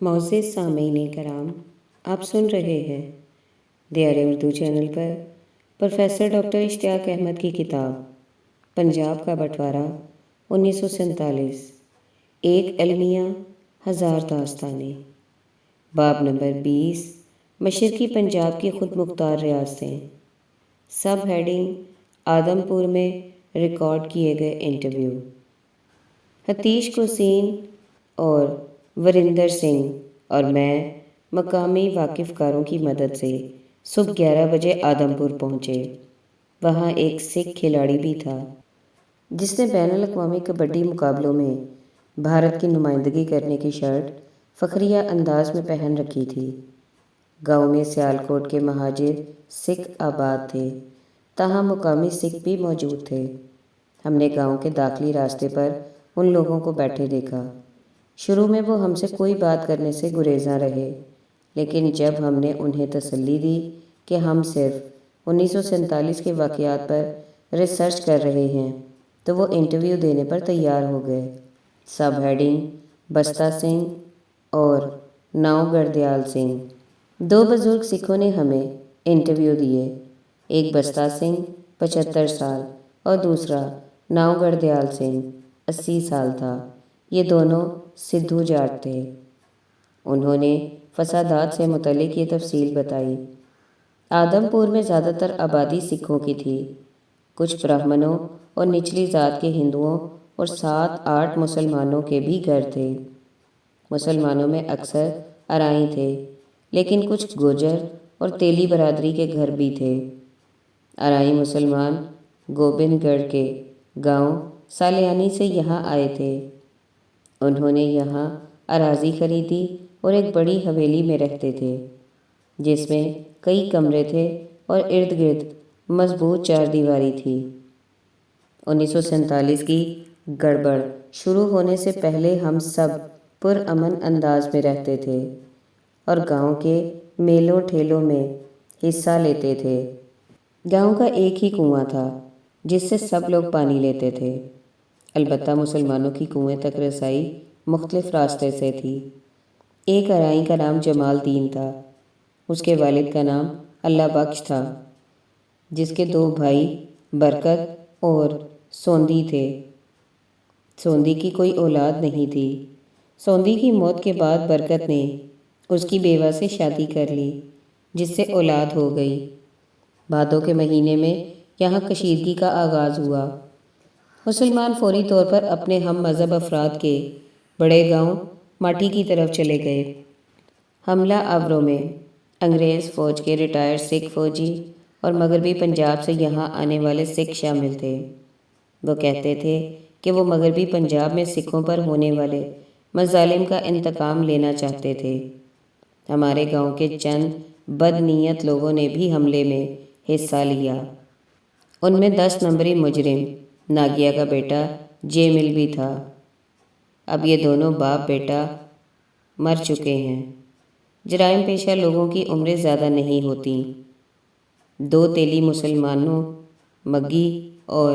معزز سامعین کرام، آپ سن رہے ہیں دیار اردو چینل پر پروفیسر ڈاکٹر اشتیاق احمد کی کتاب پنجاب کا بٹوارہ 1947، ایک المیہ ہزار داستانیں، باب نمبر 20، مشرقی پنجاب کی خود مختار ریاستیں، سب ہیڈنگ آدم پور میں ریکارڈ کیے گئے انٹرویو۔ حتیش کوسین اور وریندر سنگھ اور میں مقامی واقف کاروں کی مدد سے صبح 11 بجے آدم پور پہنچے۔ وہاں ایک سکھ کھلاڑی بھی تھا جس نے بین الاقوامی کبڈی مقابلوں میں بھارت کی نمائندگی کرنے کی شرٹ فخریہ انداز میں پہن رکھی تھی۔ گاؤں میں سیالکوٹ کے مہاجر سکھ آباد تھے، تاہم مقامی سکھ بھی موجود تھے۔ ہم نے گاؤں کے داخلی راستے پر ان لوگوں کو بیٹھے دیکھا۔ شروع میں وہ ہم سے کوئی بات کرنے سے گریزاں رہے، لیکن جب ہم نے انہیں تسلی دی کہ ہم صرف 1947 کے واقعات پر ریسرچ کر رہے ہیں تو وہ انٹرویو دینے پر تیار ہو گئے۔ سب ہیڈنگ بستہ سنگھ اور ناؤ گڑدیال سنگھ، دو بزرگ سکھوں نے ہمیں انٹرویو دیے۔ ایک بستہ سنگھ 75 سال اور دوسرا ناؤ گڑدیال سنگھ 80 سال تھا۔ یہ دونوں سدھو جاٹ تھے۔ انہوں نے فسادات سے متعلق یہ تفصیل بتائی۔ آدم پور میں زیادہ تر آبادی سکھوں کی تھی، کچھ برہمنوں اور نچلی ذات کے ہندوؤں اور 7-8 مسلمانوں کے بھی گھر تھے۔ مسلمانوں میں اکثر ارائیں تھے، لیکن کچھ گوجر اور تیلی برادری کے گھر بھی تھے۔ ارائی مسلمان گوبند گڑھ کے گاؤں سالیانی سے یہاں آئے تھے۔ انہوں نے یہاں اراضی خریدی اور ایک بڑی حویلی میں رہتے تھے جس میں کئی کمرے تھے اور ارد گرد مضبوط چاردیواری تھی۔ 1947 کی گڑبڑ شروع ہونے سے پہلے ہم سب پرامن انداز میں رہتے تھے اور گاؤں کے میلوں ٹھیلوں میں حصہ لیتے تھے۔ گاؤں کا ایک ہی کنواں تھا جس سے سب لوگ پانی لیتے تھے، البتہ مسلمانوں کی کنویں تک رسائی مختلف راستے سے تھی۔ ایک ارائی کا نام جمال دین تھا، اس کے والد کا نام اللہ بخش تھا، جس کے 2 بھائی برکت اور سوندی تھے۔ سوندی کی کوئی اولاد نہیں تھی۔ سوندی کی موت کے بعد برکت نے اس کی بیوہ سے شادی کر لی، جس سے اولاد ہو گئی۔ بھادو کے مہینے میں یہاں کشیدگی کا آغاز ہوا۔ مسلمان فوری طور پر اپنے ہم مذہب افراد کے بڑے گاؤں ماٹھی کی طرف چلے گئے۔ حملہ آوروں میں انگریز فوج کے ریٹائرڈ سکھ فوجی اور مغربی پنجاب سے یہاں آنے والے سکھ شامل تھے۔ وہ کہتے تھے کہ وہ مغربی پنجاب میں سکھوں پر ہونے والے مظالم کا انتقام لینا چاہتے تھے۔ ہمارے گاؤں کے چند بد نیت لوگوں نے بھی حملے میں حصہ لیا۔ ان میں 10 نمبری مجرم ناگیا کا بیٹا جے مل بھی تھا۔ اب یہ دونوں باپ بیٹا مر چکے ہیں۔ جرائم پیشہ لوگوں کی عمریں زیادہ نہیں ہوتیں۔ 2 تیلی مسلمانوں مگی اور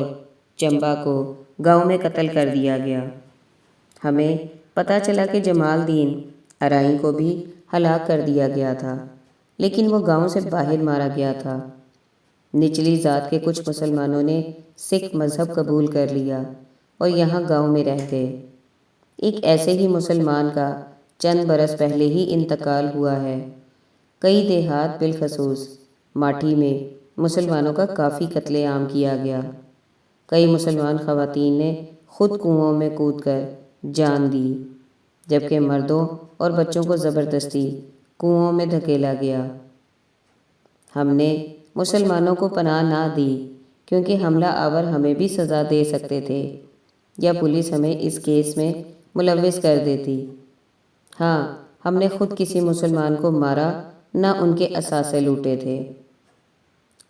چمبا کو گاؤں میں قتل کر دیا گیا۔ ہمیں پتہ چلا کہ جمال دین ارائی کو بھی ہلاک کر دیا گیا تھا، لیکن وہ گاؤں سے باہر مارا گیا تھا۔ نچلی ذات کے کچھ مسلمانوں نے سکھ مذہب قبول کر لیا اور یہاں گاؤں میں رہ گئے۔ ایک ایسے ہی مسلمان کا چند برس پہلے ہی انتقال ہوا ہے۔ کئی دیہات بالخصوص ماٹھی میں مسلمانوں کا کافی قتل عام کیا گیا۔ کئی مسلمان خواتین نے خود کنوؤں میں کود کر جان دی، جبکہ مردوں اور بچوں کو زبردستی کنوؤں میں دھکیلا گیا۔ ہم نے مسلمانوں کو پناہ نہ دی کیونکہ حملہ آور ہمیں بھی سزا دے سکتے تھے یا پولیس ہمیں اس کیس میں ملوث کر دیتی۔ ہاں، ہم نے خود کسی مسلمان کو مارا نہ ان کے اثاثے لوٹے تھے۔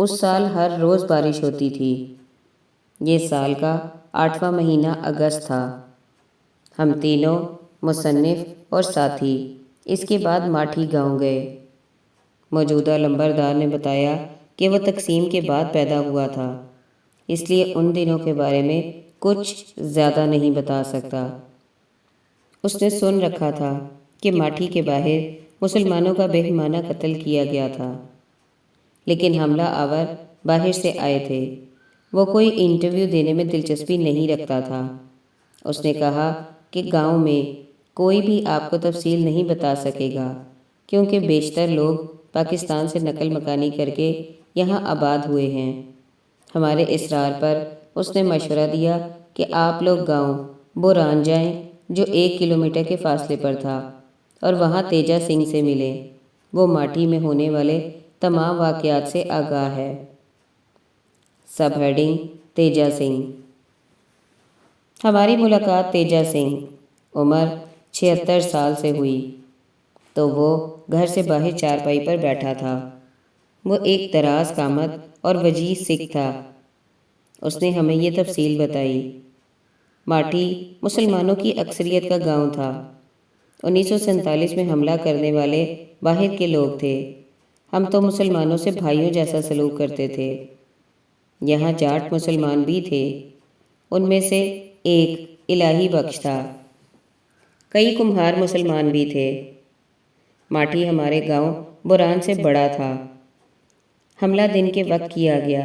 اس سال ہر روز بارش ہوتی تھی۔ یہ سال کا 8واں مہینہ اگست تھا۔ ہم تینوں مصنف اور ساتھی اس کے بعد ماٹھی گاؤں گئے۔ موجودہ لمبردار نے بتایا کہ وہ تقسیم کے بعد پیدا ہوا تھا، اس لیے ان دنوں کے بارے میں کچھ زیادہ نہیں بتا سکتا۔ اس نے سن رکھا تھا کہ ماٹھی کے باہر مسلمانوں کا بہیمانہ قتل کیا گیا تھا، لیکن حملہ آور باہر سے آئے تھے۔ وہ کوئی انٹرویو دینے میں دلچسپی نہیں رکھتا تھا۔ اس نے کہا کہ گاؤں میں کوئی بھی آپ کو تفصیل نہیں بتا سکے گا، کیونکہ بیشتر لوگ پاکستان سے نقل مکانی کر کے یہاں آباد ہوئے ہیں۔ ہمارے اصرار پر اس نے مشورہ دیا کہ آپ لوگ گاؤں بوران جائیں، جو 1 کلومیٹر کے فاصلے پر تھا، اور وہاں تیجا سنگھ سے ملیں۔ وہ ماٹھی میں ہونے والے تمام واقعات سے آگاہ ہے۔ Sub heading: Teja Singh. ہماری ملاقات تیجا سنگھ، عمر 76 سال سے ہوئی تو وہ گھر سے باہر چارپائی پر بیٹھا تھا۔ وہ ایک دراز قامت اور وجیز سکھ تھا۔ اس نے ہمیں یہ تفصیل بتائی۔ ماٹھی مسلمانوں کی اکثریت کا گاؤں تھا۔ 1947 میں حملہ کرنے والے باہر کے لوگ تھے۔ ہم تو مسلمانوں سے بھائیوں جیسا سلوک کرتے تھے۔ یہاں جاٹ مسلمان بھی تھے، ان میں سے ایک الہی بخش تھا۔ کئی کمہار مسلمان بھی تھے۔ ماٹھی ہمارے گاؤں بوران سے بڑا تھا۔ حملہ دن کے وقت کیا گیا۔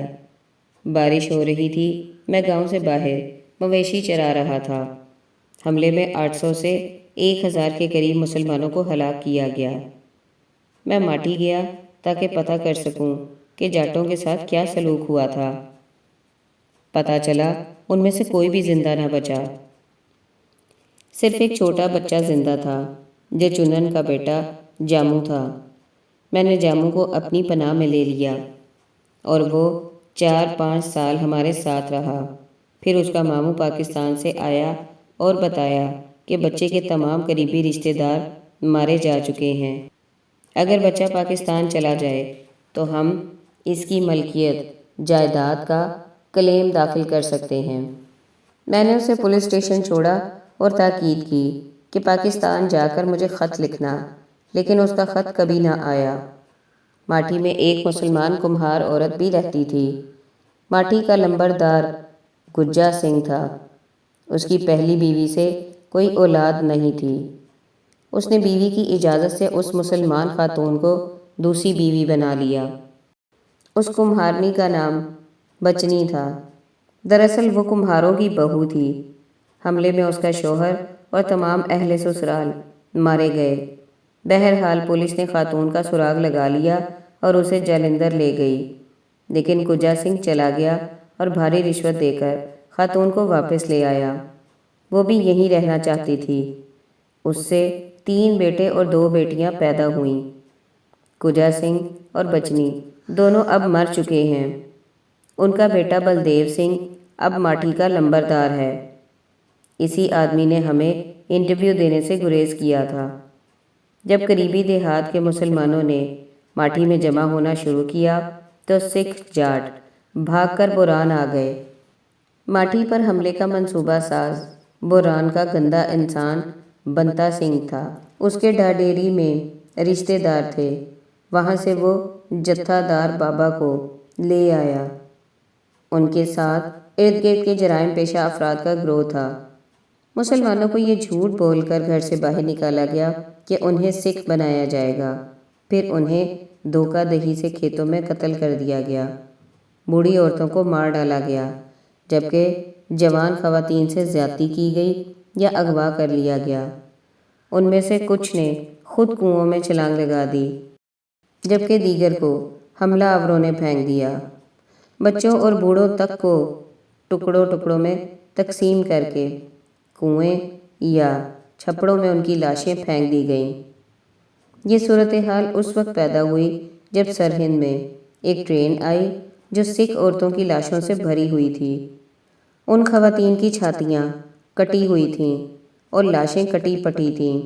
بارش ہو رہی تھی۔ میں گاؤں سے باہر مویشی چرا رہا تھا۔ حملے میں 800 سے 1000 کے قریب مسلمانوں کو ہلاک کیا گیا۔ میں ماٹھی گیا تاکہ پتہ کر سکوں کہ جاٹوں کے ساتھ کیا سلوک ہوا تھا۔ پتہ چلا ان میں سے کوئی بھی زندہ نہ بچا۔ صرف ایک چھوٹا بچہ زندہ تھا، جو چنن کا بیٹا جامو تھا۔ میں نے جامو کو اپنی پناہ میں لے لیا اور وہ 4-5 سال ہمارے ساتھ رہا۔ پھر اس کا ماموں پاکستان سے آیا اور بتایا کہ بچے کے تمام قریبی رشتہ دار مارے جا چکے ہیں۔ اگر بچہ پاکستان چلا جائے تو ہم اس کی ملکیت جائیداد کا کلیم داخل کر سکتے ہیں۔ میں نے اسے پولیس اسٹیشن چھوڑا اور تاکید کی کہ پاکستان جا کر مجھے خط لکھنا، لیکن اس کا خط کبھی نہ آیا۔ ماٹھی میں ایک مسلمان کمہار عورت بھی رہتی تھی۔ ماٹھی کا لمبردار گجا سنگھ تھا۔ اس کی پہلی بیوی سے کوئی اولاد نہیں تھی۔ اس نے بیوی کی اجازت سے اس مسلمان خاتون کو دوسری بیوی بنا لیا۔ اس کمہارنی کا نام بچنی تھا۔ دراصل وہ کمہاروں کی بہو تھی۔ حملے میں اس کا شوہر اور تمام اہل سسرال مارے گئے۔ بہرحال پولیس نے خاتون کا سراغ لگا لیا اور اسے جالندھر لے گئی، لیکن گجا سنگھ چلا گیا اور بھاری رشوت دے کر خاتون کو واپس لے آیا۔ وہ بھی یہیں رہنا چاہتی تھی۔ اس سے 3 بیٹے اور 2 بیٹیاں پیدا ہوئیں۔ گجا سنگھ اور بچنی دونوں اب مر چکے ہیں۔ ان کا بیٹا بلدیو سنگھ اب ماٹھی کا لمبردار ہے۔ اسی آدمی نے ہمیں انٹرویو دینے سے گریز کیا تھا۔ جب قریبی دیہات کے مسلمانوں نے ماٹھی میں جمع ہونا شروع کیا تو سکھ جاٹ بھاگ کر بوران آ گئے۔ ماٹھی پر حملے کا منصوبہ ساز بوران کا گندا انسان بنتا سنگھ تھا۔ اس کے ڈھاڈیری میں رشتے دار تھے۔ وہاں سے وہ جتھا دار بابا کو لے آیا۔ ان کے ساتھ ارد گرد کے جرائم پیشہ افراد کا گروہ تھا۔ مسلمانوں کو یہ جھوٹ بول کر گھر سے باہر نکالا گیا کہ انہیں سکھ بنایا جائے گا، پھر انہیں دھوکہ دہی سے کھیتوں میں قتل کر دیا گیا۔ بوڑھی عورتوں کو مار ڈالا گیا، جبکہ جوان خواتین سے زیادتی کی گئی یا اغوا کر لیا گیا۔ ان میں سے کچھ نے خود کنوؤں میں چھلانگ لگا دی، جبکہ دیگر کو حملہ آوروں نے پھینک دیا۔ بچوں اور بوڑھوں تک کو ٹکڑوں ٹکڑوں میں تقسیم کر کے کنویں یا چھپڑوں میں ان کی لاشیں پھینک دی گئیں۔ یہ صورتحال اس وقت پیدا ہوئی جب سرہند میں ایک ٹرین آئی جو سکھ عورتوں کی لاشوں سے بھری ہوئی تھی۔ ان خواتین کی چھاتیاں کٹی ہوئی تھیں اور لاشیں کٹی پٹی تھیں۔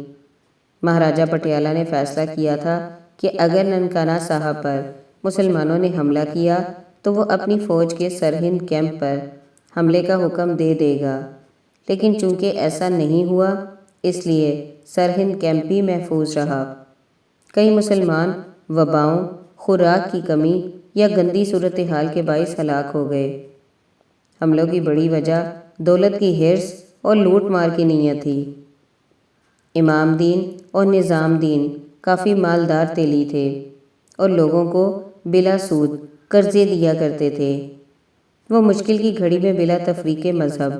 مہاراجہ پٹیالہ نے فیصلہ کیا تھا کہ اگر ننکانہ صاحب پر مسلمانوں نے حملہ کیا تو وہ اپنی فوج کے سرہند کیمپ پر حملے کا حکم دے دے گا، لیکن چونکہ ایسا نہیں ہوا، اس لیے سرہند کیمپ بھی محفوظ رہا۔ کئی مسلمان وباؤں، خوراک کی کمی یا گندی صورتحال کے باعث ہلاک ہو گئے۔ حملوں کی بڑی وجہ دولت کی حرص اور لوٹ مار کی نیت تھی۔ امام دین اور نظام دین کافی مالدار تیلی تھے اور لوگوں کو بلا سود قرضے دیا کرتے تھے۔ وہ مشکل کی گھڑی میں بلا تفریق مذہب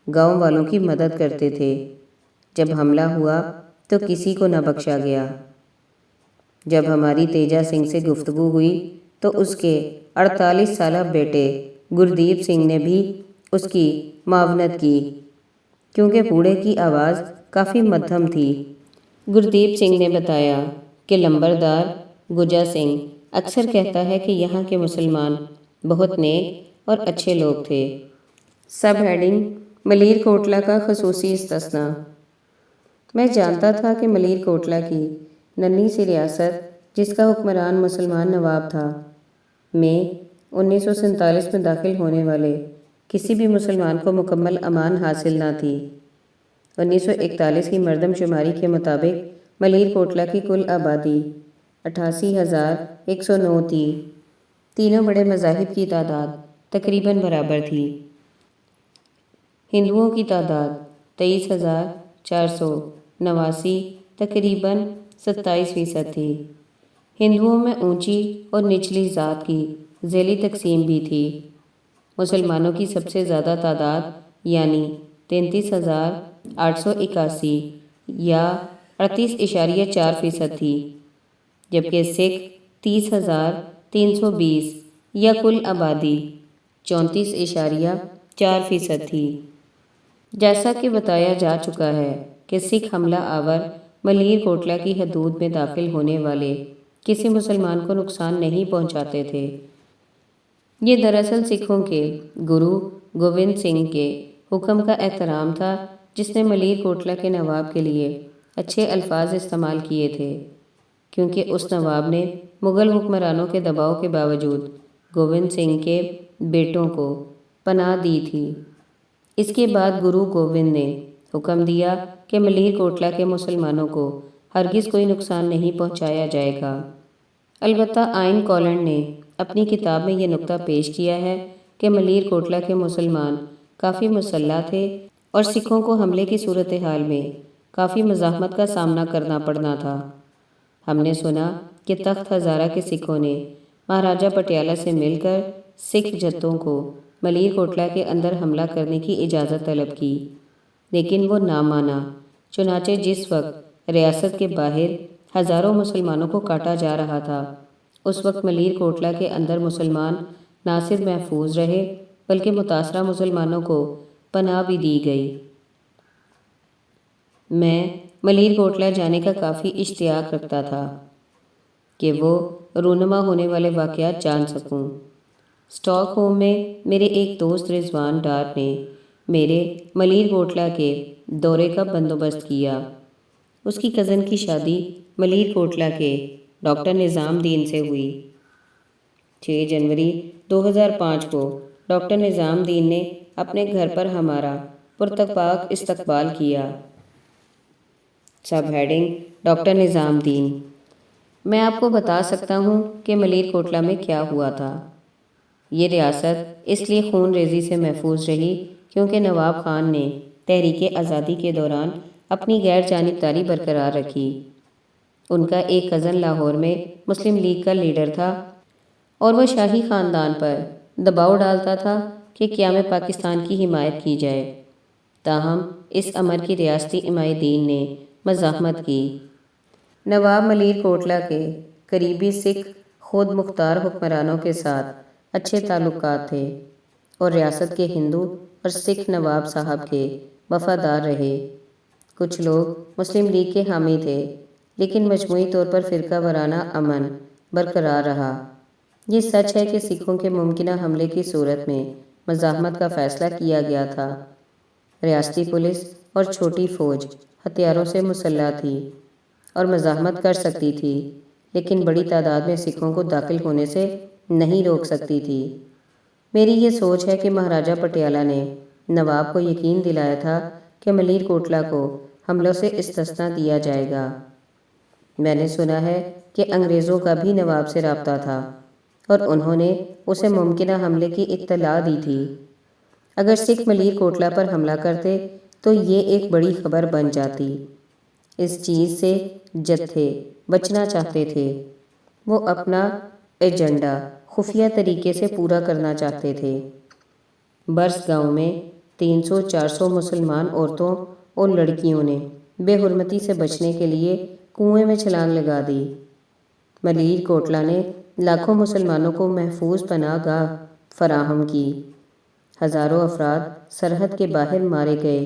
گاؤں والوں کی مدد کرتے تھے۔ جب حملہ ہوا تو کسی کو نہ بخشا گیا۔ جب ہماری تیجا سنگھ سے گفتگو ہوئی تو اس کے 48 سالہ بیٹے گردیپ سنگھ نے بھی اس کی معاونت کی، کیونکہ بوڑھے کی آواز کافی مدھم تھی۔ گردیپ سنگھ نے بتایا کہ لمبردار گجا سنگھ اکثر کہتا ہے کہ یہاں کے مسلمان بہت نیک اور اچھے لوگ تھے۔ سب ہیڈنگ: ملیر کوٹلا کا خصوصی استثناء۔ میں جانتا تھا کہ ملیر کوٹلا کی ننھی سی ریاست، جس کا حکمران مسلمان نواب تھا، میں 1947 میں داخل ہونے والے کسی بھی مسلمان کو مکمل امان حاصل نہ تھی۔ 1941 کی مردم شماری کے مطابق ملیر کوٹلا کی کل آبادی 88,109 تھی۔ تینوں بڑے مذاہب کی تعداد تقریباً برابر تھی۔ ہندوؤں کی تعداد 23,489، تقریباً 27% تھی۔ ہندوؤں میں اونچی اور نچلی ذات کی ذیلی تقسیم بھی تھی۔ مسلمانوں کی سب سے زیادہ تعداد یعنی 33,881 یا 38.4% تھی، جبکہ سکھ 30,320 یا کل آبادی 34.4% تھی۔ جیسا کہ بتایا جا چکا ہے کہ سکھ حملہ آور ملیر کوٹلا کی حدود میں داخل ہونے والے کسی مسلمان کو نقصان نہیں پہنچاتے تھے۔ یہ دراصل سکھوں کے گرو گوبند سنگھ کے حکم کا احترام تھا، جس نے ملیر کوٹلا کے نواب کے لیے اچھے الفاظ استعمال کیے تھے، کیونکہ اس نواب نے مغل حکمرانوں کے دباؤ کے باوجود گوبند سنگھ کے بیٹوں کو پناہ دی تھی۔ اس کے بعد گرو گوبند نے حکم دیا کہ ملیر کوٹلا کے مسلمانوں کو ہرگز کوئی نقصان نہیں پہنچایا جائے گا۔ البتہ آئن کولینڈ نے اپنی کتاب میں یہ نکتہ پیش کیا ہے کہ ملیر کوٹلا کے مسلمان کافی مسلح تھے اور سکھوں کو حملے کی صورتحال میں کافی مزاحمت کا سامنا کرنا پڑنا تھا۔ ہم نے سنا کہ تخت ہزارہ کے سکھوں نے مہاراجہ پٹیالہ سے مل کر سکھ جتوں کو ملیر کوٹلا کے اندر حملہ کرنے کی اجازت طلب کی، لیکن وہ نہ مانا۔ چنانچہ جس وقت ریاست کے باہر ہزاروں مسلمانوں کو کاٹا جا رہا تھا، اس وقت ملیر کوٹلا کے اندر مسلمان نہ صرف محفوظ رہے بلکہ متاثرہ مسلمانوں کو پناہ بھی دی گئی۔ میں ملیر کوٹلا جانے کا کافی اشتیاق رکھتا تھا کہ وہ رونما ہونے والے واقعات جان سکوں۔ اسٹاک ہوم میں میرے ایک دوست رضوان ڈار نے میرے ملیر کوٹلا کے دورے کا بندوبست کیا۔ اس کی کزن کی شادی ملیر کوٹلا کے ڈاکٹر نظام دین سے ہوئی۔ 6 جنوری 2005 کو ڈاکٹر نظام دین نے اپنے گھر پر ہمارا پرتپاک استقبال کیا۔ سب ہیڈنگ: ڈاکٹر نظام دین۔ میں آپ کو بتا سکتا ہوں کہ ملیر کوٹلا میں کیا ہوا تھا۔ یہ ریاست اس لیے خون ریزی سے محفوظ رہی کیونکہ نواب خان نے تحریک آزادی کے دوران اپنی غیر جانبداری برقرار رکھی۔ ان کا ایک کزن لاہور میں مسلم لیگ کا لیڈر تھا اور وہ شاہی خاندان پر دباؤ ڈالتا تھا کہ قیام پاکستان کی حمایت کی جائے۔ تاہم اس امر کی ریاستی عمائدین نے مزاحمت کی۔ نواب ملیر کوٹلا کے قریبی سکھ خود مختار حکمرانوں کے ساتھ اچھے تعلقات تھے اور ریاست کے ہندو اور سکھ نواب صاحب کے وفادار رہے۔ کچھ لوگ مسلم لیگ کے حامی تھے، لیکن مجموعی طور پر فرقہ وارانہ امن برقرار رہا۔ یہ سچ ہے کہ سکھوں کے ممکنہ حملے کی صورت میں مزاحمت کا فیصلہ کیا گیا تھا۔ ریاستی پولیس اور چھوٹی فوج ہتھیاروں سے مسلح تھی اور مزاحمت کر سکتی تھی، لیکن بڑی تعداد میں سکھوں کو داخل ہونے سے نہیں روک سکتی تھی۔ میری یہ سوچ ہے کہ مہاراجہ پٹیالہ نے نواب کو یقین دلایا تھا کہ ملیر کوٹلا کو حملوں سے استثنا دیا جائے گا۔ میں نے سنا ہے کہ انگریزوں کا بھی نواب سے رابطہ تھا اور انہوں نے اسے ممکنہ حملے کی اطلاع دی تھی۔ اگر سکھ ملیر کوٹلا پر حملہ کرتے تو یہ ایک بڑی خبر بن جاتی۔ اس چیز سے جتھے بچنا چاہتے تھے۔ وہ اپنا ایجنڈا خفیہ طریقے سے پورا کرنا چاہتے تھے۔ برس گاؤں میں 300-400 مسلمان عورتوں اور لڑکیوں نے بے حرمتی سے بچنے کے لیے کنویں میں چھلانگ لگا دی۔ ملیر کوٹلہ نے لاکھوں مسلمانوں کو محفوظ پناہ گاہ فراہم کی۔ ہزاروں افراد سرحد کے باہر مارے گئے۔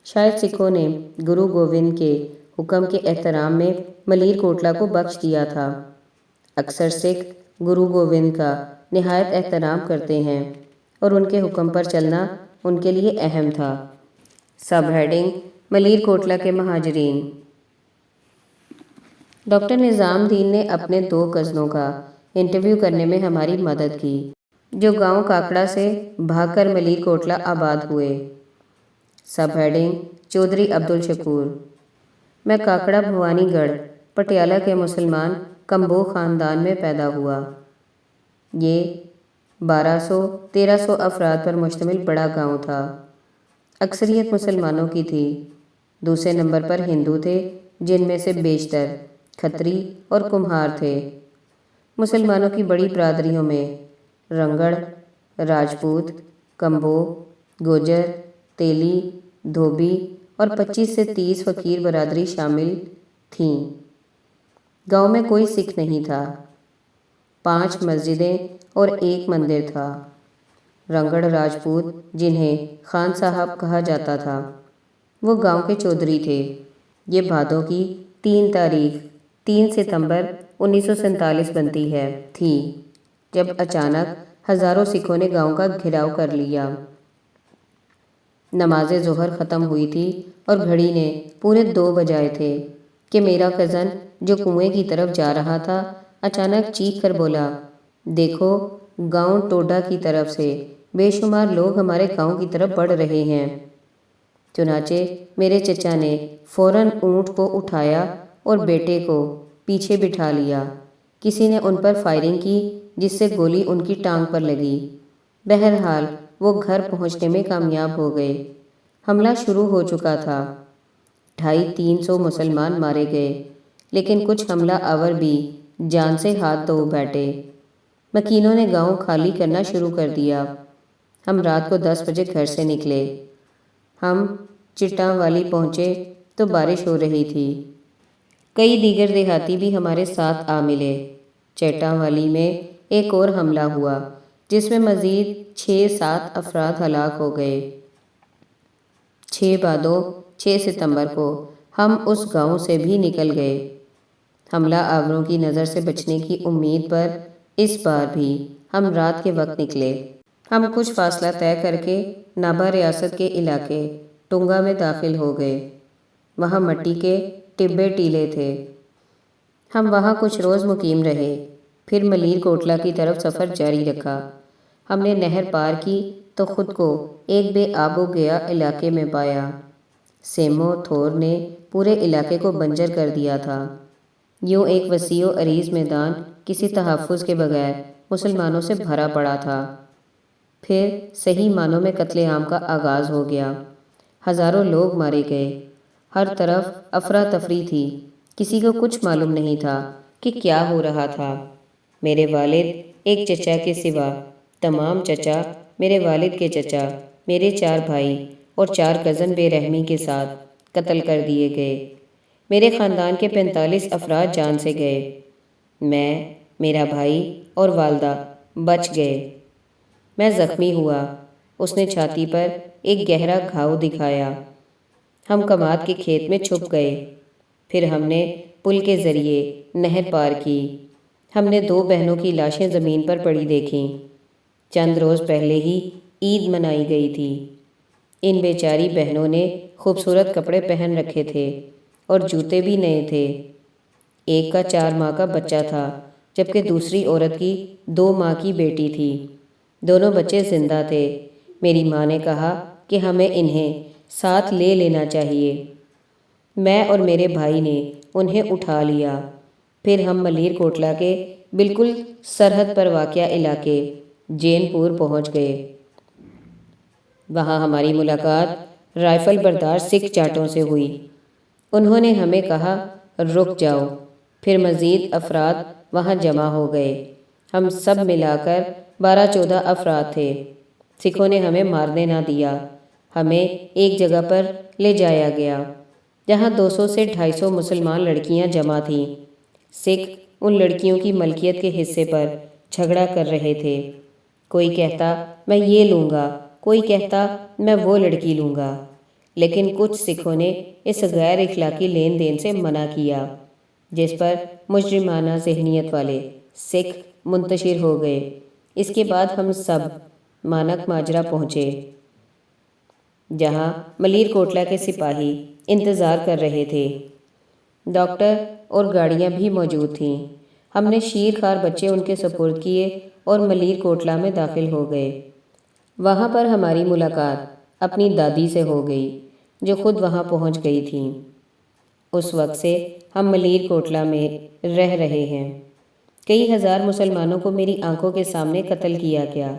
شاید سکھوں نے گرو گوبند کے حکم کے احترام میں ملیر کوٹلہ کو بخش دیا تھا۔ اکثر سکھ گرو گوبند کا نہایت احترام کرتے ہیں اور ان کے حکم پر چلنا ان کے لیے اہم تھا۔ سب ہیڈنگ: ملیر کوٹلہ کے مہاجرین۔ ڈاکٹر نظام دین نے اپنے 2 کزنوں کا انٹرویو کرنے میں ہماری مدد کی، جو گاؤں کاکڑا سے بھاگ کر ملیر کوٹلہ آباد ہوئے۔ Sub heading: Chaudhry Abdul Shakoor. میں کاکڑا بھوانی گڑھ پٹیالہ کے مسلمان کمبو خاندان میں پیدا ہوا۔ یہ 1200-1300 افراد پر مشتمل بڑا گاؤں تھا۔ اکثریت مسلمانوں کی تھی۔ دوسرے نمبر پر ہندو تھے، جن میں سے بیشتر کھتری اور کمہار تھے۔ مسلمانوں کی بڑی برادریوں میں رنگڑ، راجپوت، کمبو، گوجر، تیلی، دھوبی اور 25 سے 30 فقیر برادری شامل تھیں۔ گاؤں میں کوئی سکھ نہیں تھا۔ 5 مسجدیں اور 1 مندر تھا۔ رنگڑ راجپوت، جنہیں خان صاحب کہا جاتا تھا، وہ گاؤں کے چودھری تھے۔ یہ بھادوں کی 3 تاریخ 3 ستمبر 1947 بنتی تھی، جب اچانک ہزاروں سکھوں نے گاؤں کا گھیراؤ کر لیا۔ نماز ظہر ختم ہوئی تھی اور گھڑی نے پورے 2 بجائے تھے کہ میرا کزن، جو کنویں کی طرف جا رہا تھا، اچانک چیخ کر بولا، دیکھو، گاؤں ٹوڈا کی طرف سے بے شمار لوگ ہمارے گاؤں کی طرف بڑھ رہے ہیں۔ چنانچہ میرے چچا نے فوراً اونٹ کو اٹھایا اور بیٹے کو پیچھے بٹھا لیا۔ کسی نے ان پر فائرنگ کی، جس سے گولی ان کی ٹانگ پر لگی۔ بہرحال وہ گھر پہنچنے میں کامیاب ہو گئے۔ حملہ شروع ہو چکا تھا۔ 250-300 مسلمان مارے گئے، لیکن کچھ حملہ آور بھی جان سے ہاتھ دھو بیٹھے۔ مکینوں نے گاؤں خالی کرنا شروع کر دیا۔ ہم رات کو 10 بجے گھر سے نکلے۔ ہم چٹاں والی پہنچے تو بارش ہو رہی تھی۔ کئی دیگر دیہاتی بھی ہمارے ساتھ آ ملے۔ چٹاں والی میں ایک اور حملہ ہوا، جس میں مزید 6-7 افراد ہلاک ہو گئے۔ 6 بھادو 6 ستمبر کو ہم اس گاؤں سے بھی نکل گئے۔ حملہ آوروں کی نظر سے بچنے کی امید پر اس بار بھی ہم رات کے وقت نکلے۔ ہم کچھ فاصلہ طے کر کے نابا ریاست کے علاقے ٹنگا میں داخل ہو گئے۔ وہاں مٹی کے ٹبے ٹیلے تھے۔ ہم وہاں کچھ روز مقیم رہے، پھر ملیر کوٹلہ کی طرف سفر جاری رکھا۔ ہم نے نہر پار کی تو خود کو ایک بے آب و گیا علاقے میں پایا۔ سیمو تھور نے پورے علاقے کو بنجر کر دیا تھا۔ یوں ایک وسیع و عریض میدان کسی تحفظ کے بغیر مسلمانوں سے بھرا پڑا تھا۔ پھر صحیح معنوں میں قتل عام کا آغاز ہو گیا۔ ہزاروں لوگ مارے گئے۔ ہر طرف افراتفری تھی۔ کسی کو کچھ معلوم نہیں تھا کہ کیا ہو رہا تھا۔ میرے والد، ایک چچا کے سوا تمام چچا، میرے والد کے چچا، میرے 4 بھائی اور 4 کزن بے رحمی کے ساتھ قتل کر دیے گئے۔ میرے خاندان کے 45 افراد جان سے گئے۔ میں، میرا بھائی اور والدہ بچ گئے۔ میں زخمی ہوا۔ اس نے چھاتی پر ایک گہرا گھاؤ دکھایا۔ ہم کماد کے کھیت میں چھپ گئے۔ پھر ہم نے پل کے ذریعے نہر پار کی۔ ہم نے 2 بہنوں کی لاشیں زمین پر پڑی دیکھیں۔ چند روز پہلے ہی عید منائی گئی تھی۔ ان بیچاری بہنوں نے خوبصورت کپڑے پہن رکھے تھے اور جوتے بھی نئے تھے۔ ایک کا 4 ماہ کا بچہ تھا، جبکہ دوسری عورت کی 2 ماہ کی بیٹی تھی۔ دونوں بچے زندہ تھے۔ میری ماں نے کہا کہ ہمیں انہیں ساتھ لے لینا چاہیے۔ میں اور میرے بھائی نے انہیں اٹھا لیا۔ پھر ہم ملیر کوٹلہ کے بالکل سرحد پر واقع علاقے جین پور پہنچ گئے۔ وہاں ہماری ملاقات رائفل بردار سکھ جاٹوں سے ہوئی۔ انہوں نے ہمیں کہا رک جاؤ۔ پھر مزید افراد وہاں جمع ہو گئے۔ ہم سب ملا کر 12-14 افراد تھے۔ سکھوں نے ہمیں مارنے نہ دیا۔ ہمیں ایک جگہ پر لے جایا گیا جہاں 200 سے 250 مسلمان لڑکیاں جمع تھیں۔ سکھ ان لڑکیوں کی ملکیت کے حصے پر جھگڑا کر رہے تھے۔ کوئی کہتا میں یہ لوں گا، کوئی کہتا میں وہ لڑکی لوں گا، لیکن کچھ سکھوں نے اس غیر اخلاقی لین دین سے منع کیا، جس پر مجرمانہ ذہنیت والے سکھ منتشر ہو گئے۔ اس کے بعد ہم سب مانک ماجرا پہنچے، جہاں ملیر کوٹلہ کے سپاہی انتظار کر رہے تھے۔ ڈاکٹر اور گاڑیاں بھی موجود تھیں۔ ہم نے شیر خوار بچے ان کے سپرد کیے اور ملیر کوٹلہ میں داخل ہو گئے۔ وہاں پر ہماری ملاقات اپنی دادی سے ہو گئی، جو خود وہاں پہنچ گئی تھیں۔ اس وقت سے ہم ملیر کوٹلہ میں رہ رہے ہیں۔ کئی ہزار مسلمانوں کو میری آنکھوں کے سامنے قتل کیا گیا۔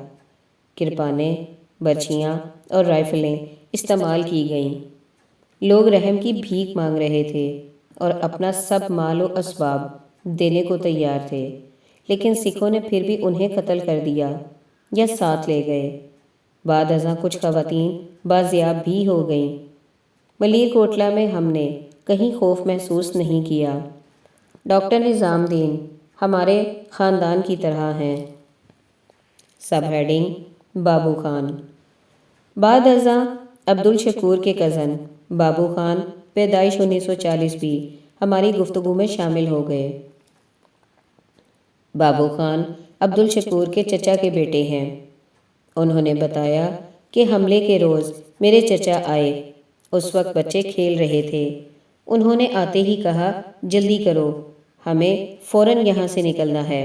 کرپانیں، برچھیاں اور رائفلیں استعمال کی گئیں۔ لوگ رحم کی بھیک مانگ رہے تھے اور اپنا سب مال و اسباب دینے کو تیار تھے، لیکن سکھوں نے پھر بھی انہیں قتل کر دیا یا ساتھ لے گئے۔ بعد ازاں کچھ خواتین بازیاب بھی ہو گئیں۔ ملیر کوٹلہ میں ہم نے کہیں خوف محسوس نہیں کیا۔ ڈاکٹر نظام الدین ہمارے خاندان کی طرح ہیں۔ سب ہیڈنگ بابو خان۔ بعد ازاں عبدالشکور کے کزن بابو خان پیدائش 1940 بھی ہماری گفتگو میں شامل ہو گئے۔ بابو خان عبدالشکور کے چچا کے بیٹے ہیں۔ انہوں نے بتایا کہ حملے کے روز میرے چچا آئے۔ اس وقت بچے کھیل رہے تھے۔ انہوں نے آتے ہی کہا جلدی کرو، ہمیں فوراً یہاں سے نکلنا ہے۔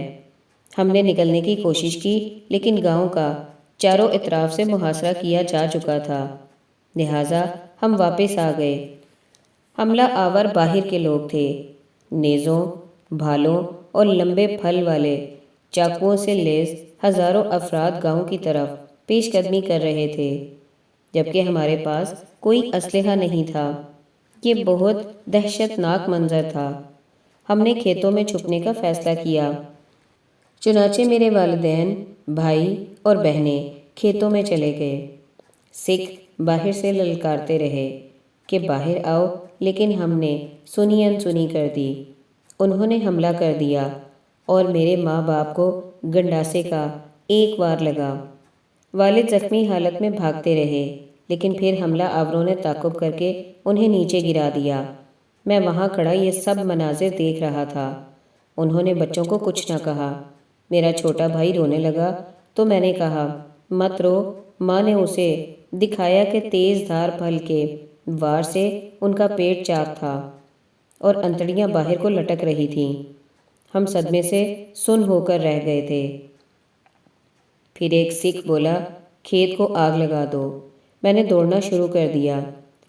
ہم نے نکلنے کی کوشش کی، لیکن گاؤں کا چاروں اطراف سے محاصرہ کیا جا چکا تھا، لہٰذا ہم واپس آ گئے۔ حملہ آور باہر کے لوگ تھے۔ نیزوں، بھالوں اور لمبے پھل والے چاقوؤں سے لیس ہزاروں افراد گاؤں کی طرف پیش قدمی کر رہے تھے، جبکہ ہمارے پاس کوئی اسلحہ نہیں تھا۔ یہ بہت دہشت ناک منظر تھا۔ ہم نے کھیتوں میں چھپنے کا فیصلہ کیا۔ چنانچہ میرے والدین، بھائی اور بہنیں کھیتوں میں چلے گئے۔ سکھ باہر سے للکارتے رہے کہ باہر آؤ، لیکن ہم نے سنی انسنی کر دی۔ انہوں نے حملہ کر دیا اور میرے ماں باپ کو گنڈاسے کا ایک وار لگا۔ والد زخمی حالت میں بھاگتے رہے، لیکن پھر حملہ آوروں نے تعاقب کر کے انہیں نیچے گرا دیا۔ میں وہاں کھڑا یہ سب مناظر دیکھ رہا تھا۔ انہوں نے بچوں کو کچھ نہ کہا۔ میرا چھوٹا بھائی رونے لگا تو میں نے کہا مت رو۔ ماں نے اسے دکھایا کہ تیز دھار پھل کے وار سے ان کا پیٹ چاک تھا اور انتڑیاں باہر کو لٹک رہی تھیں۔ ہم صدمے سے سن ہو کر رہ گئے تھے۔ پھر ایک سکھ بولا کھیت کو آگ لگا دو۔ میں نے دوڑنا شروع کر دیا۔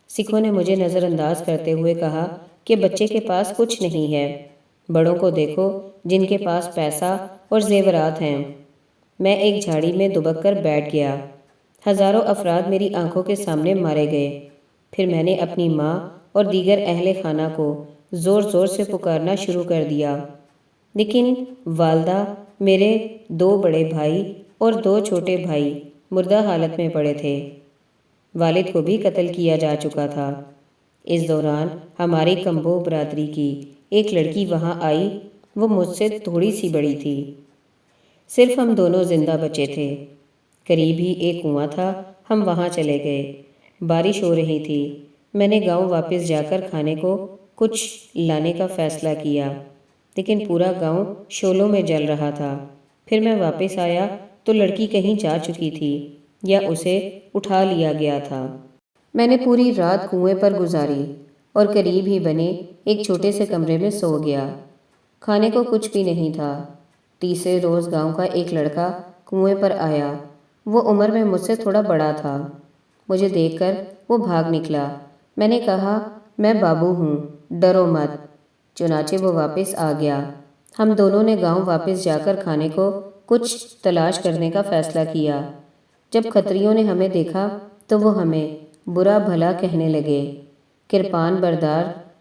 سکھوں نے مجھے نظر انداز کرتے ہوئے کہا کہ بچے کے پاس کچھ نہیں ہے، بڑوں کو دیکھو جن کے پاس پیسہ اور زیورات ہیں۔ میں ایک جھاڑی میں دبک کر بیٹھ گیا۔ ہزاروں افراد میری آنکھوں کے سامنے مارے گئے۔ پھر میں نے اپنی ماں اور دیگر اہل خانہ کو زور زور سے پکارنا شروع کر دیا، لیکن والدہ، میرے 2 بڑے بھائی اور 2 چھوٹے بھائی مردہ حالت میں پڑے تھے۔ والد کو بھی قتل کیا جا چکا تھا۔ اس دوران ہماری کمبو برادری کی ایک لڑکی وہاں آئی۔ وہ مجھ سے تھوڑی سی بڑی تھی۔ صرف ہم دونوں زندہ بچے تھے۔ قریب ہی ایک کنواں تھا، ہم وہاں چلے گئے۔ بارش ہو رہی تھی۔ میں نے گاؤں واپس جا کر کھانے کو کچھ لانے کا فیصلہ کیا، لیکن پورا گاؤں شعلوں میں جل رہا تھا۔ پھر میں واپس آیا تو لڑکی کہیں جا چکی تھی یا اسے اٹھا لیا گیا تھا۔ میں نے پوری رات کنویں پر گزاری اور قریب ہی بنے ایک چھوٹے سے کمرے میں سو گیا۔ کھانے کو کچھ بھی نہیں تھا۔ تیسرے روز گاؤں کا ایک لڑکا کنویں پر آیا۔ وہ عمر میں مجھ سے تھوڑا بڑا تھا۔ مجھے دیکھ کر وہ بھاگ نکلا۔ میں نے کہا میں بابو ہوں، ڈرو مت۔ چنانچہ وہ واپس آ گیا۔ ہم دونوں نے گاؤں واپس جا کر کھانے کو کچھ تلاش کرنے کا فیصلہ کیا۔ جب کھتریوں نے ہمیں دیکھا تو وہ ہمیں برا بھلا کہنے لگے۔ کرپان بردار